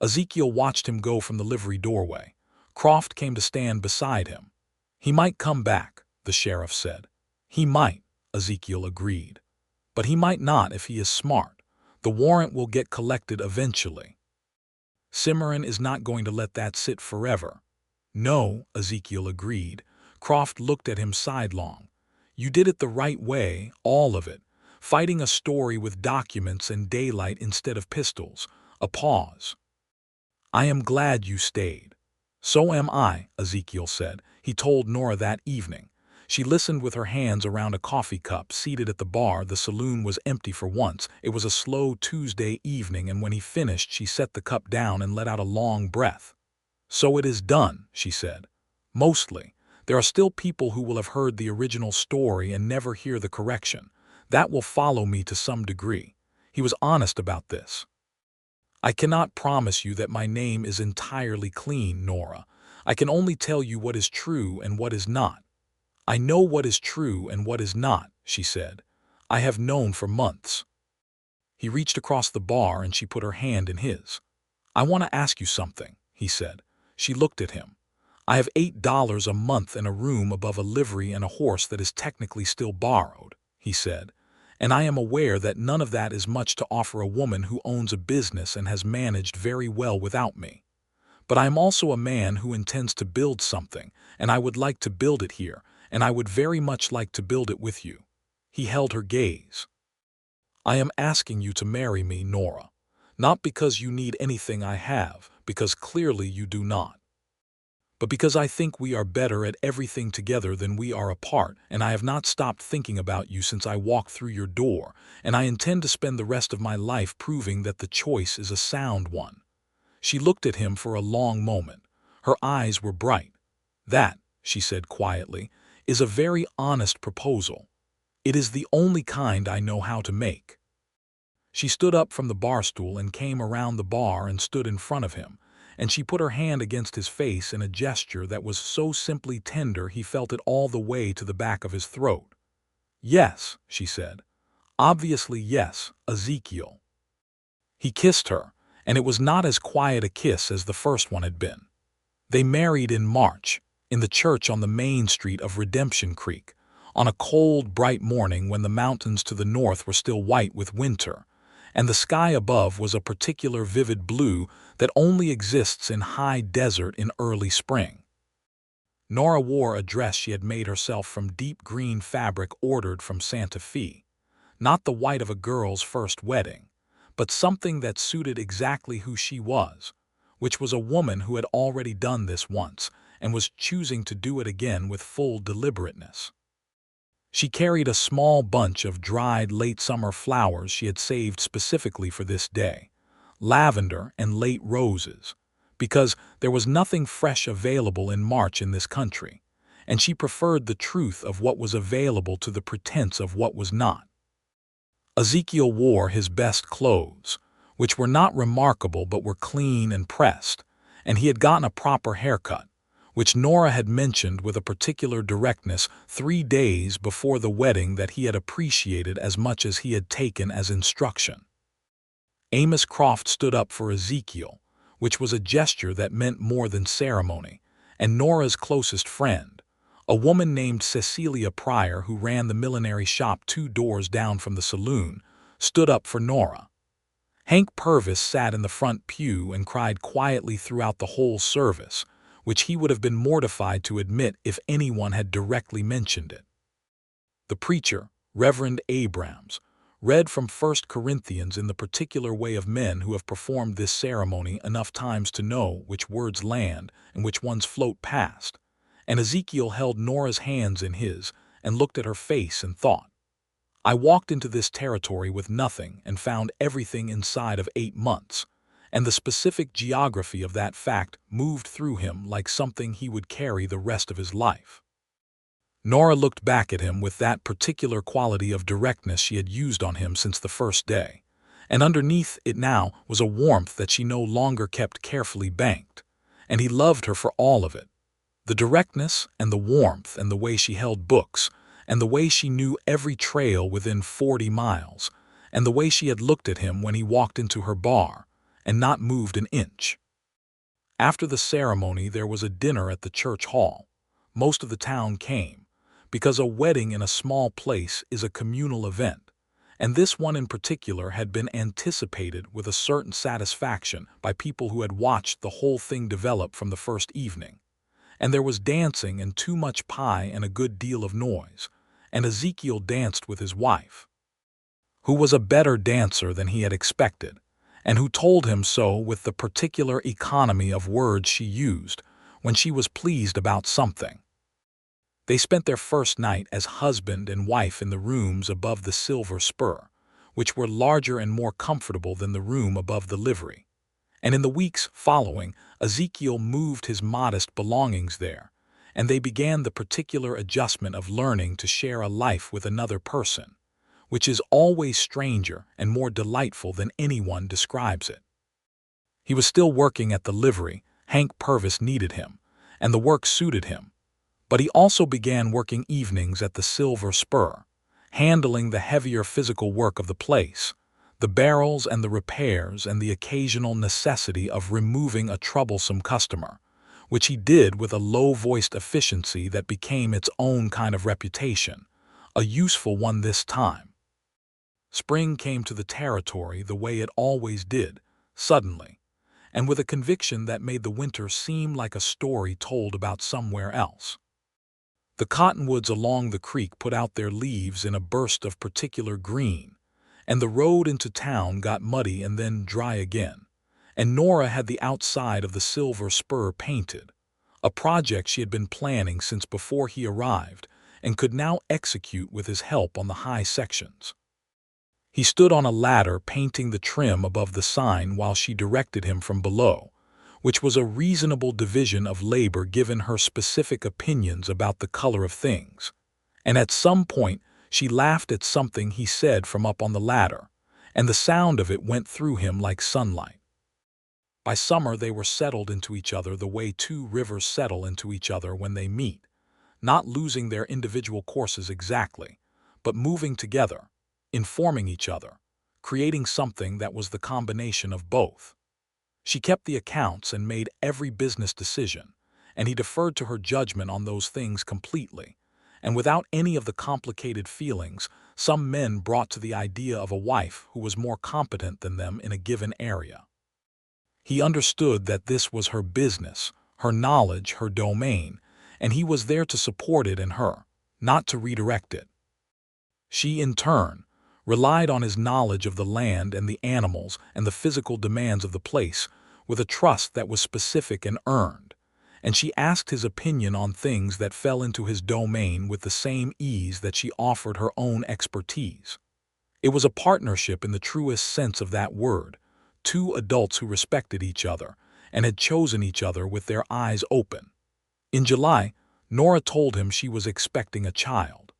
Ezekiel watched him go from the livery doorway. Croft came to stand beside him. "He might come back," the sheriff said. "He might," Ezekiel agreed. "But he might not if he is smart. The warrant will get collected eventually. Cimarron is not going to let that sit forever." "No," Ezekiel agreed. Croft looked at him sidelong. "You did it the right way, all of it. Fighting a story with documents and daylight instead of pistols." A pause. "I am glad you stayed." "So am I," Ezekiel said. He told Nora that evening. She listened with her hands around a coffee cup, seated at the bar. The saloon was empty for once. It was a slow Tuesday evening, and when he finished, she set the cup down and let out a long breath. "So it is done," she said. "Mostly. There are still people who will have heard the original story and never hear the correction. That will follow me to some degree." He was honest about this. "I cannot promise you that my name is entirely clean, Nora. I can only tell you what is true and what is not." "I know what is true and what is not," she said. "I have known for months." He reached across the bar and she put her hand in his. "I want to ask you something," he said. She looked at him. "I have $8 a month and a room above a livery and a horse that is technically still borrowed," he said. "And I am aware that none of that is much to offer a woman who owns a business and has managed very well without me. But I am also a man who intends to build something, and I would like to build it here, and I would very much like to build it with you." He held her gaze. "I am asking you to marry me, Nora. Not because you need anything I have, because clearly you do not. But because I think we are better at everything together than we are apart, and I have not stopped thinking about you since I walked through your door, and I intend to spend the rest of my life proving that the choice is a sound one." She looked at him for a long moment. Her eyes were bright. "That," she said quietly, "is a very honest proposal. It is the only kind I know how to make." She stood up from the bar stool and came around the bar and stood in front of him, and she put her hand against his face in a gesture that was so simply tender he felt it all the way to the back of his throat. "Yes," she said. "Obviously yes, Ezekiel." He kissed her, and it was not as quiet a kiss as the first one had been. They married in March, in the church on the main street of Redemption Creek, on a cold, bright morning when the mountains to the north were still white with winter, and the sky above was a particular vivid blue that only exists in high desert in early spring. Nora wore a dress she had made herself from deep green fabric ordered from Santa Fe, not the white of a girl's first wedding, but something that suited exactly who she was, which was a woman who had already done this once and was choosing to do it again with full deliberateness. She carried a small bunch of dried late-summer flowers she had saved specifically for this day, lavender and late roses, because there was nothing fresh available in March in this country, and she preferred the truth of what was available to the pretense of what was not. Ezekiel wore his best clothes, which were not remarkable but were clean and pressed, and he had gotten a proper haircut, which Nora had mentioned with a particular directness 3 days before the wedding that he had appreciated as much as he had taken as instruction. Amos Croft stood up for Ezekiel, which was a gesture that meant more than ceremony, and Nora's closest friend, a woman named Cecilia Pryor who ran the millinery shop 2 doors down from the saloon, stood up for Nora. Hank Purvis sat in the front pew and cried quietly throughout the whole service, which he would have been mortified to admit if anyone had directly mentioned it. The preacher, Reverend Abrams, read from 1 Corinthians in the particular way of men who have performed this ceremony enough times to know which words land and which ones float past, and Ezekiel held Nora's hands in his and looked at her face and thought, "I walked into this territory with nothing and found everything inside of 8 months. And the specific geography of that fact moved through him like something he would carry the rest of his life." Nora looked back at him with that particular quality of directness she had used on him since the first day, and underneath it now was a warmth that she no longer kept carefully banked, and he loved her for all of it. The directness and the warmth and the way she held books, and the way she knew every trail within 40 miles, and the way she had looked at him when he walked into her bar, and not moved an inch. After the ceremony there was a dinner at the church hall. Most of the town came, because a wedding in a small place is a communal event, and this one in particular had been anticipated with a certain satisfaction by people who had watched the whole thing develop from the first evening. And there was dancing and too much pie and a good deal of noise, and Ezekiel danced with his wife, who was a better dancer than he had expected, and who told him so with the particular economy of words she used when she was pleased about something. They spent their first night as husband and wife in the rooms above the Silver Spur, which were larger and more comfortable than the room above the livery. And in the weeks following, Ezekiel moved his modest belongings there, and they began the particular adjustment of learning to share a life with another person, which is always stranger and more delightful than anyone describes it. He was still working at the livery. Hank Purvis needed him, and the work suited him. But he also began working evenings at the Silver Spur, handling the heavier physical work of the place, the barrels and the repairs and the occasional necessity of removing a troublesome customer, which he did with a low-voiced efficiency that became its own kind of reputation, a useful one this time. Spring came to the territory the way it always did, suddenly, and with a conviction that made the winter seem like a story told about somewhere else. The cottonwoods along the creek put out their leaves in a burst of particular green, and the road into town got muddy and then dry again, and Nora had the outside of the Silver Spur painted, a project she had been planning since before he arrived and could now execute with his help on the high sections. He stood on a ladder painting the trim above the sign while she directed him from below, which was a reasonable division of labor given her specific opinions about the color of things. And at some point she laughed at something he said from up on the ladder, and the sound of it went through him like sunlight. By summer they were settled into each other the way 2 rivers settle into each other when they meet, not losing their individual courses exactly, but moving together, informing each other, creating something that was the combination of both. She kept the accounts and made every business decision, and he deferred to her judgment on those things completely, and without any of the complicated feelings some men brought to the idea of a wife who was more competent than them in a given area. He understood that this was her business, her knowledge, her domain, and he was there to support it in her, not to redirect it. She, in turn, relied on his knowledge of the land and the animals and the physical demands of the place with a trust that was specific and earned, and she asked his opinion on things that fell into his domain with the same ease that she offered her own expertise. It was a partnership in the truest sense of that word, two adults who respected each other and had chosen each other with their eyes open. In July, Nora told him she was expecting a child.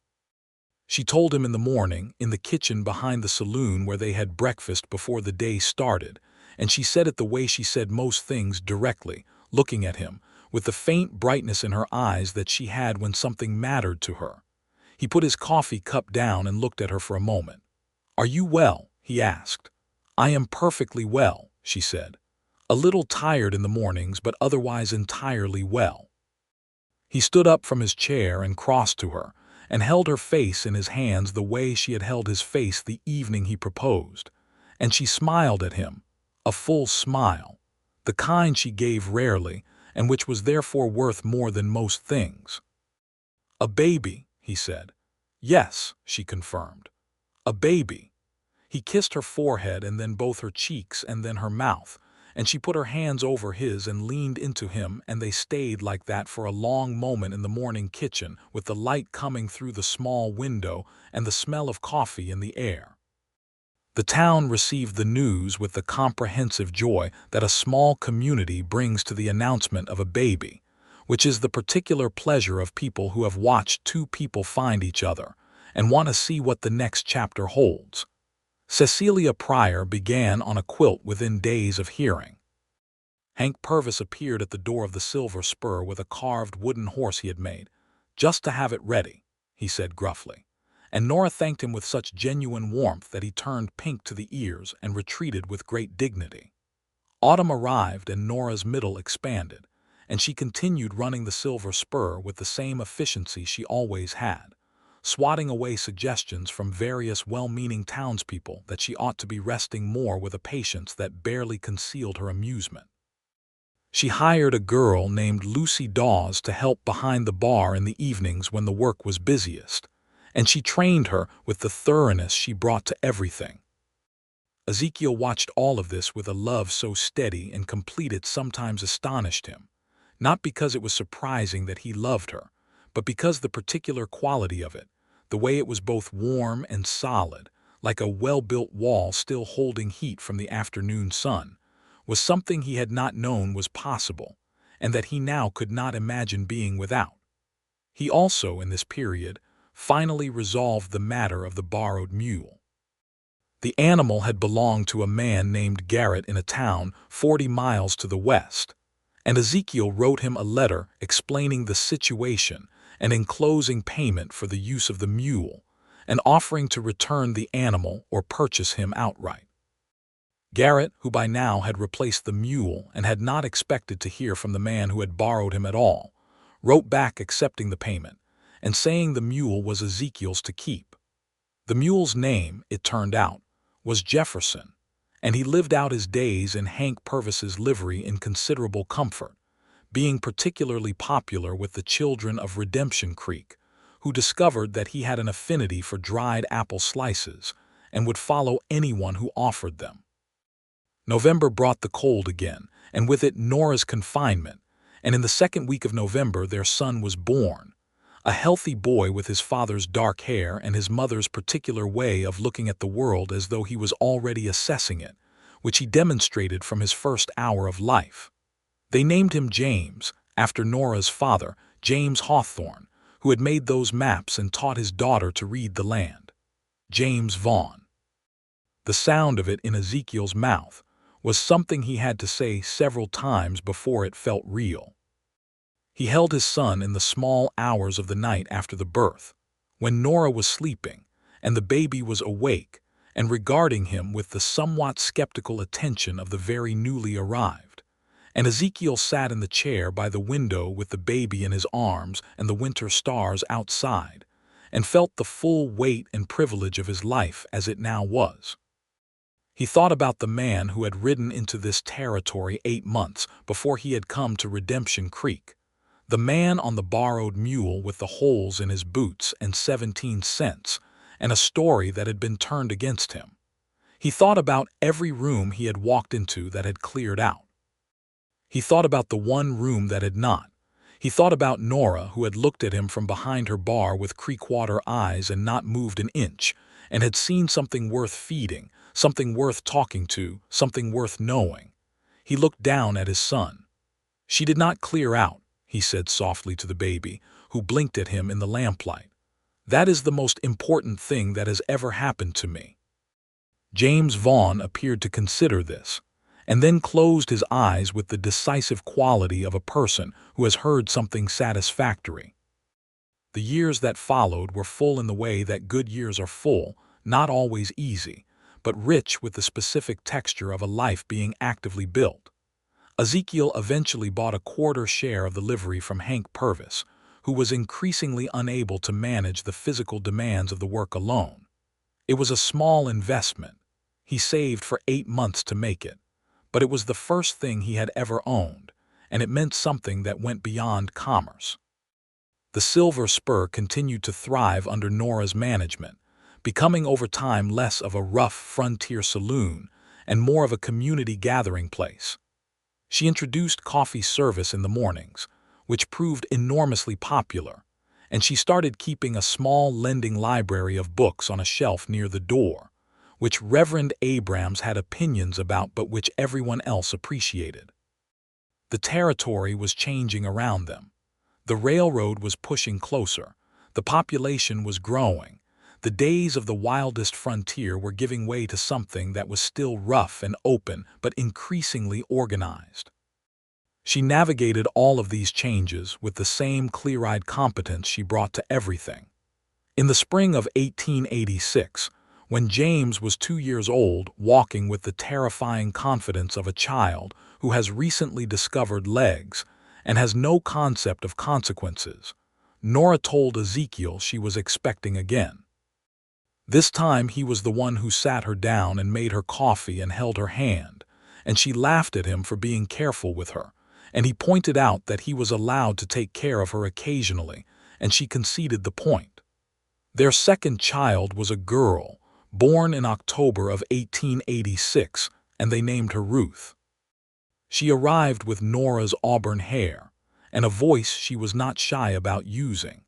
She told him in the morning, in the kitchen behind the saloon where they had breakfast before the day started, and she said it the way she said most things, directly, looking at him, with the faint brightness in her eyes that she had when something mattered to her. He put his coffee cup down and looked at her for a moment. "Are you well?" he asked. "I am perfectly well," she said. "A little tired in the mornings, but otherwise entirely well." He stood up from his chair and crossed to her, and held her face in his hands the way she had held his face the evening he proposed. And she smiled at him, a full smile, the kind she gave rarely, and which was therefore worth more than most things. "A baby," he said. "Yes," she confirmed. "A baby." He kissed her forehead and then both her cheeks and then her mouth, and she put her hands over his and leaned into him, and they stayed like that for a long moment in the morning kitchen, with the light coming through the small window and the smell of coffee in the air. The town received the news with the comprehensive joy that a small community brings to the announcement of a baby, which is the particular pleasure of people who have watched two people find each other and want to see what the next chapter holds. Cecilia Pryor began on a quilt within days of hearing. Hank Purvis appeared at the door of the Silver Spur with a carved wooden horse he had made, "just to have it ready," he said gruffly, and Nora thanked him with such genuine warmth that he turned pink to the ears and retreated with great dignity. Autumn arrived and Nora's middle expanded, and she continued running the Silver Spur with the same efficiency she always had, swatting away suggestions from various well-meaning townspeople that she ought to be resting more with a patience that barely concealed her amusement. She hired a girl named Lucy Dawes to help behind the bar in the evenings when the work was busiest, and she trained her with the thoroughness she brought to everything. Ezekiel watched all of this with a love so steady and complete it sometimes astonished him, not because it was surprising that he loved her, but because the particular quality of it, the way it was both warm and solid, like a well-built wall still holding heat from the afternoon sun, was something he had not known was possible, and that he now could not imagine being without. He also, in this period, finally resolved the matter of the borrowed mule. The animal had belonged to a man named Garrett in a town 40 miles to the west, and Ezekiel wrote him a letter explaining the situation and enclosing payment for the use of the mule, and offering to return the animal or purchase him outright. Garrett, who by now had replaced the mule and had not expected to hear from the man who had borrowed him at all, wrote back accepting the payment and saying the mule was Ezekiel's to keep. The mule's name, it turned out, was Jefferson, and he lived out his days in Hank Purvis's livery in considerable comfort, being particularly popular with the children of Redemption Creek, who discovered that he had an affinity for dried apple slices and would follow anyone who offered them. November brought the cold again, and with it Nora's confinement, and in the second week of November their son was born, a healthy boy with his father's dark hair and his mother's particular way of looking at the world as though he was already assessing it, which he demonstrated from his first hour of life. They named him James, after Nora's father, James Hawthorne, who had made those maps and taught his daughter to read the land. James Vaughn. The sound of it in Ezekiel's mouth was something he had to say several times before it felt real. He held his son in the small hours of the night after the birth, when Nora was sleeping and the baby was awake and regarding him with the somewhat skeptical attention of the very newly arrived. And Ezekiel sat in the chair by the window with the baby in his arms and the winter stars outside, and felt the full weight and privilege of his life as it now was. He thought about the man who had ridden into this territory 8 months before he had come to Redemption Creek, the man on the borrowed mule with the holes in his boots and 17 cents, and a story that had been turned against him. He thought about every room he had walked into that had cleared out. He thought about the one room that had not, He thought about Nora, who had looked at him from behind her bar with creekwater eyes and not moved an inch, and had seen something worth feeding, something worth talking to, something worth knowing. He looked down at his son. "She did not clear out," he said softly to the baby, who blinked at him in the lamplight. "That is the most important thing that has ever happened to me." James Vaughn appeared to consider this, and then closed his eyes with the decisive quality of a person who has heard something satisfactory. The years that followed were full in the way that good years are full, not always easy, but rich with the specific texture of a life being actively built. Ezekiel eventually bought a quarter share of the livery from Hank Purvis, who was increasingly unable to manage the physical demands of the work alone. It was a small investment. He saved for 8 months to make it, but it was the first thing he had ever owned, and it meant something that went beyond commerce. The Silver Spur continued to thrive under Nora's management, becoming over time less of a rough frontier saloon and more of a community gathering place. She introduced coffee service in the mornings, which proved enormously popular, and she started keeping a small lending library of books on a shelf near the door, which Reverend Abrams had opinions about but which everyone else appreciated. The territory was changing around them. The railroad was pushing closer. The population was growing. The days of the wildest frontier were giving way to something that was still rough and open but increasingly organized. She navigated all of these changes with the same clear-eyed competence she brought to everything. In the spring of 1886, when James was 2 years old, walking with the terrifying confidence of a child who has recently discovered legs and has no concept of consequences, Nora told Ezekiel she was expecting again. This time he was the one who sat her down and made her coffee and held her hand, and she laughed at him for being careful with her, and he pointed out that he was allowed to take care of her occasionally, and she conceded the point. Their second child was a girl, born in October of 1886, and they named her Ruth. She arrived with Nora's auburn hair, and a voice she was not shy about using,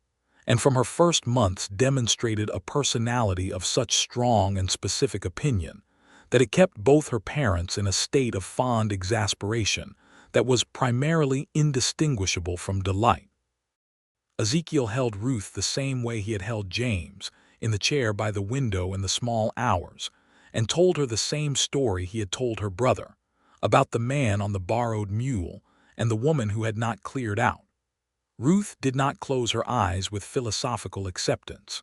and from her first months demonstrated a personality of such strong and specific opinion that it kept both her parents in a state of fond exasperation that was primarily indistinguishable from delight. Ezekiel held Ruth the same way he had held James, in the chair by the window in the small hours, and told her the same story he had told her brother, about the man on the borrowed mule and the woman who had not cleared out. Ruth did not close her eyes with philosophical acceptance.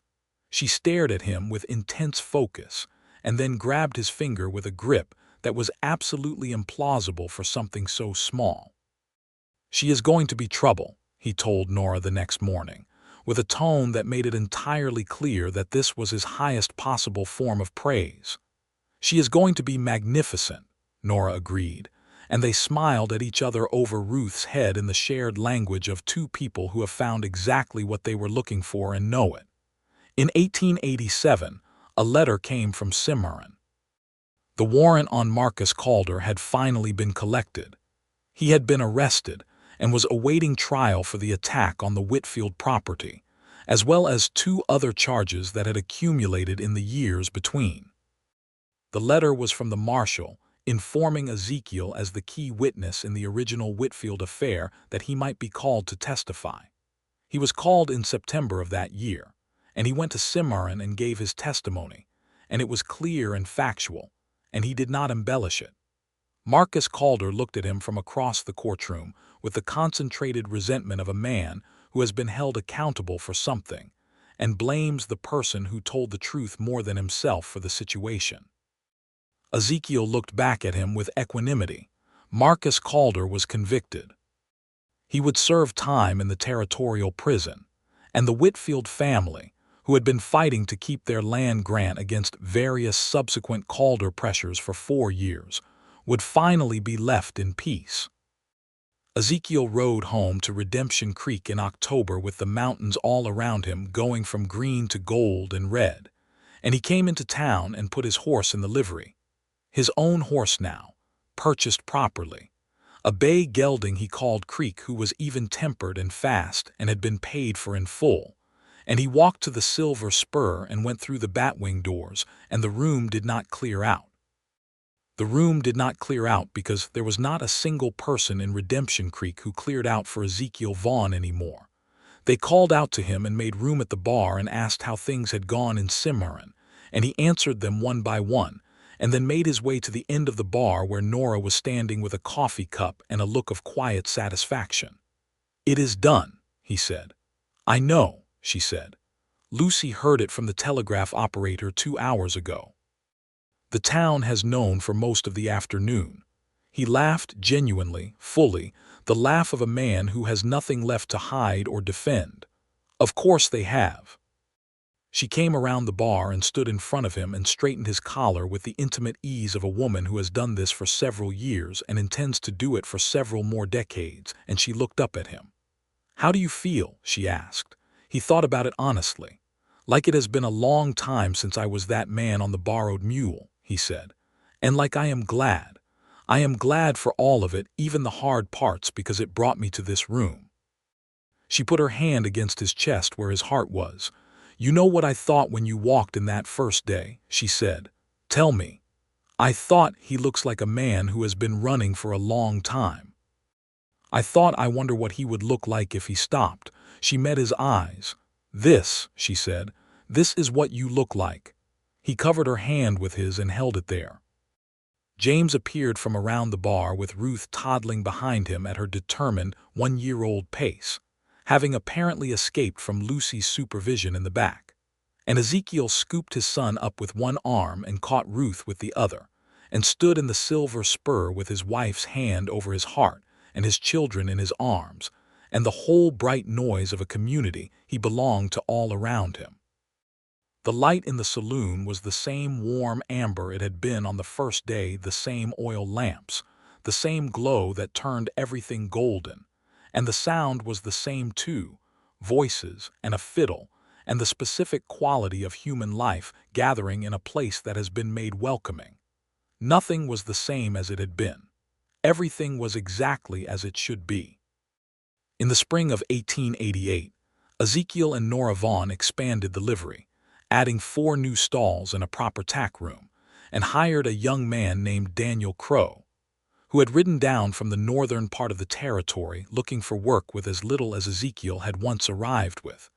She stared at him with intense focus and then grabbed his finger with a grip that was absolutely implausible for something so small. "She is going to be trouble," he told Nora the next morning, with a tone that made it entirely clear that this was his highest possible form of praise. "She is going to be magnificent," Nora agreed, and they smiled at each other over Ruth's head in the shared language of two people who have found exactly what they were looking for and know it. In 1887, a letter came from Cimarron. The warrant on Marcus Calder had finally been collected. He had been arrested and was awaiting trial for the attack on the Whitfield property, as well as 2 other charges that had accumulated in the years between. The letter was from the marshal, informing Ezekiel as the key witness in the original Whitfield affair that he might be called to testify. He was called in September of that year, and he went to Cimarron and gave his testimony, and it was clear and factual, and he did not embellish it. Marcus Calder looked at him from across the courtroom with the concentrated resentment of a man who has been held accountable for something and blames the person who told the truth more than himself for the situation. Ezekiel looked back at him with equanimity. Marcus Calder was convicted. He would serve time in the territorial prison, and the Whitfield family, who had been fighting to keep their land grant against various subsequent Calder pressures for 4 years, would finally be left in peace. Ezekiel rode home to Redemption Creek in October with the mountains all around him going from green to gold and red, and he came into town and put his horse in the livery. His own horse now, purchased properly, a bay gelding he called Creek, who was even-tempered and fast and had been paid for in full. And he walked to the Silver Spur and went through the batwing doors, and the room did not clear out. The room did not clear out because there was not a single person in Redemption Creek who cleared out for Ezekiel Vaughn anymore. They called out to him and made room at the bar and asked how things had gone in Cimarron, and he answered them one by one, and then made his way to the end of the bar where Nora was standing with a coffee cup and a look of quiet satisfaction. "It is done," he said. "I know," she said. "Lucy heard it from the telegraph operator 2 hours ago. The town has known for most of the afternoon." He laughed genuinely, fully, the laugh of a man who has nothing left to hide or defend. "Of course they have." She came around the bar and stood in front of him and straightened his collar with the intimate ease of a woman who has done this for several years and intends to do it for several more decades, and she looked up at him. "How do you feel?" she asked. He thought about it honestly. "Like it has been a long time since I was that man on the borrowed mule," he said. "And like I am glad. I am glad for all of it, even the hard parts, because it brought me to this room." She put her hand against his chest where his heart was. "You know what I thought when you walked in that first day," she said. "Tell me." "I thought, he looks like a man who has been running for a long time. I thought, I wonder what he would look like if he stopped." She met his eyes. "This," she said, "this is what you look like." He covered her hand with his and held it there. James appeared from around the bar with Ruth toddling behind him at her determined 1-year-old pace, having apparently escaped from Lucy's supervision in the back. And Ezekiel scooped his son up with one arm and caught Ruth with the other, and stood in the Silver Spur with his wife's hand over his heart and his children in his arms, and the whole bright noise of a community he belonged to all around him. The light in the saloon was the same warm amber it had been on the first day, the same oil lamps, the same glow that turned everything golden, and the sound was the same too, voices and a fiddle, and the specific quality of human life gathering in a place that has been made welcoming. Nothing was the same as it had been. Everything was exactly as it should be. In the spring of 1888, Ezekiel and Nora Vaughn expanded the livery, adding 4 new stalls and a proper tack room, and hired a young man named Daniel Crow, who had ridden down from the northern part of the territory looking for work with as little as Ezekiel had once arrived with,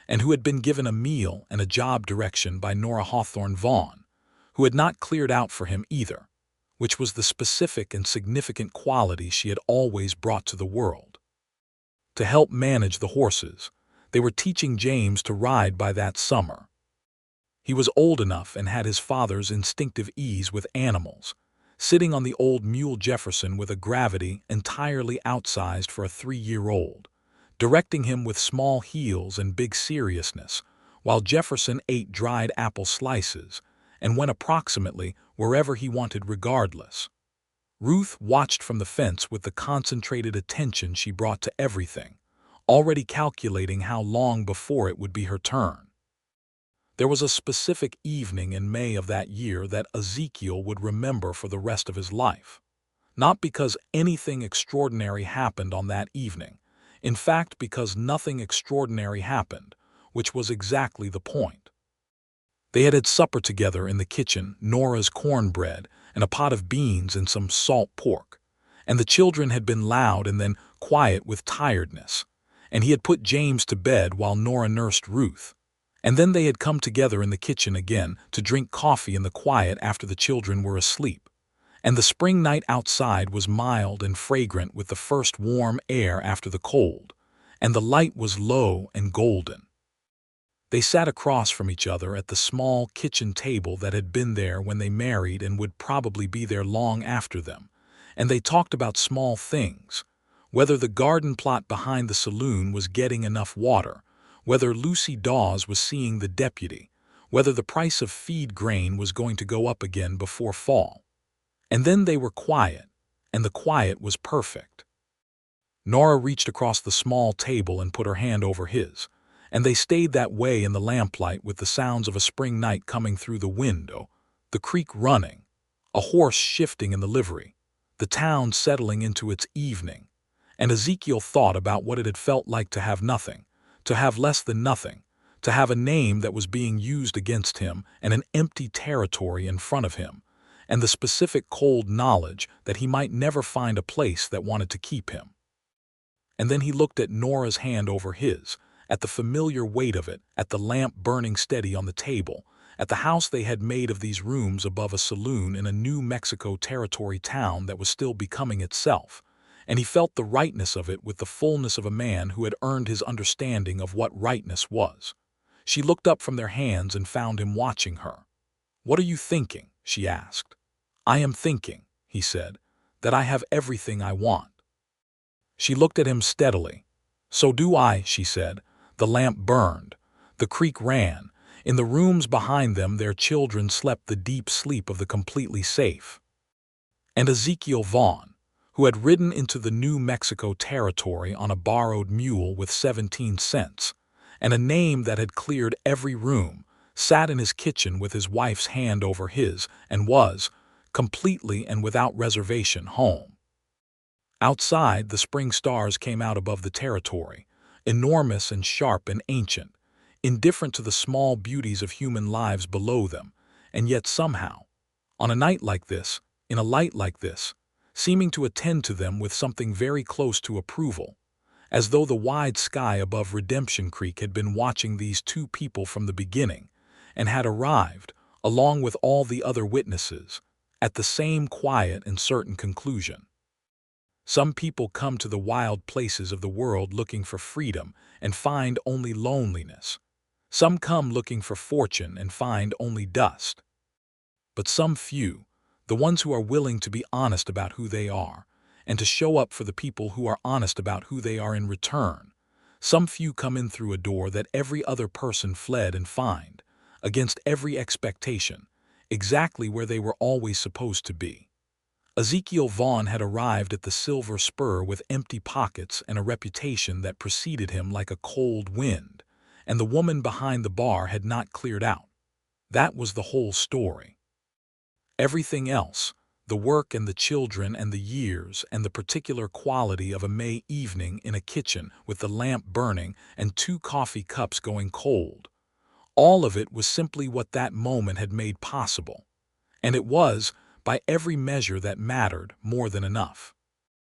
and who had been given a meal and a job direction by Nora Hawthorne Vaughn, who had not cleared out for him either, which was the specific and significant quality she had always brought to the world. To help manage the horses, they were teaching James to ride by that summer. He was old enough and had his father's instinctive ease with animals, sitting on the old mule Jefferson with a gravity entirely outsized for a 3-year-old, directing him with small heels and big seriousness, while Jefferson ate dried apple slices and went approximately wherever he wanted regardless. Ruth watched from the fence with the concentrated attention she brought to everything, already calculating how long before it would be her turn. There was a specific evening in May of that year that Ezekiel would remember for the rest of his life. Not because anything extraordinary happened on that evening, in fact because nothing extraordinary happened, which was exactly the point. They had supper together in the kitchen, Nora's cornbread and a pot of beans and some salt pork, and the children had been loud and then quiet with tiredness, and he had put James to bed while Nora nursed Ruth. And then they had come together in the kitchen again to drink coffee in the quiet after the children were asleep. And the spring night outside was mild and fragrant with the first warm air after the cold, and the light was low and golden. They sat across from each other at the small kitchen table that had been there when they married and would probably be there long after them, and they talked about small things, whether the garden plot behind the saloon was getting enough water, whether Lucy Dawes was seeing the deputy, whether the price of feed grain was going to go up again before fall. And then they were quiet, and the quiet was perfect. Nora reached across the small table and put her hand over his, and they stayed that way in the lamplight with the sounds of a spring night coming through the window, the creek running, a horse shifting in the livery, the town settling into its evening, and Ezekiel thought about what it had felt like to have nothing, to have less than nothing, to have a name that was being used against him and an empty territory in front of him, and the specific cold knowledge that he might never find a place that wanted to keep him. And then he looked at Nora's hand over his, at the familiar weight of it, at the lamp burning steady on the table, at the house they had made of these rooms above a saloon in a New Mexico territory town that was still becoming itself, and he felt the rightness of it with the fullness of a man who had earned his understanding of what rightness was. She looked up from their hands and found him watching her. "What are you thinking?" she asked. "I am thinking," he said, "that I have everything I want." She looked at him steadily. "So do I," she said. The lamp burned. The creek ran. In the rooms behind them their children slept the deep sleep of the completely safe. And Ezekiel Vaughn, who had ridden into the New Mexico territory on a borrowed mule with 17 cents, and a name that had cleared every room, sat in his kitchen with his wife's hand over his and was, completely and without reservation, home. Outside, the spring stars came out above the territory, enormous and sharp and ancient, indifferent to the small beauties of human lives below them, and yet somehow, on a night like this, in a light like this, seeming to attend to them with something very close to approval, as though the wide sky above Redemption Creek had been watching these two people from the beginning, and had arrived, along with all the other witnesses, at the same quiet and certain conclusion. Some people come to the wild places of the world looking for freedom and find only loneliness. Some come looking for fortune and find only dust. But some few, the ones who are willing to be honest about who they are, and to show up for the people who are honest about who they are in return, some few come in through a door that every other person fled and find, against every expectation, exactly where they were always supposed to be. Ezekiel Vaughn had arrived at the Silver Spur with empty pockets and a reputation that preceded him like a cold wind, and the woman behind the bar had not cleared out. That was the whole story. Everything else, the work and the children and the years and the particular quality of a May evening in a kitchen with the lamp burning and 2 coffee cups going cold, all of it was simply what that moment had made possible, and it was, by every measure that mattered, more than enough.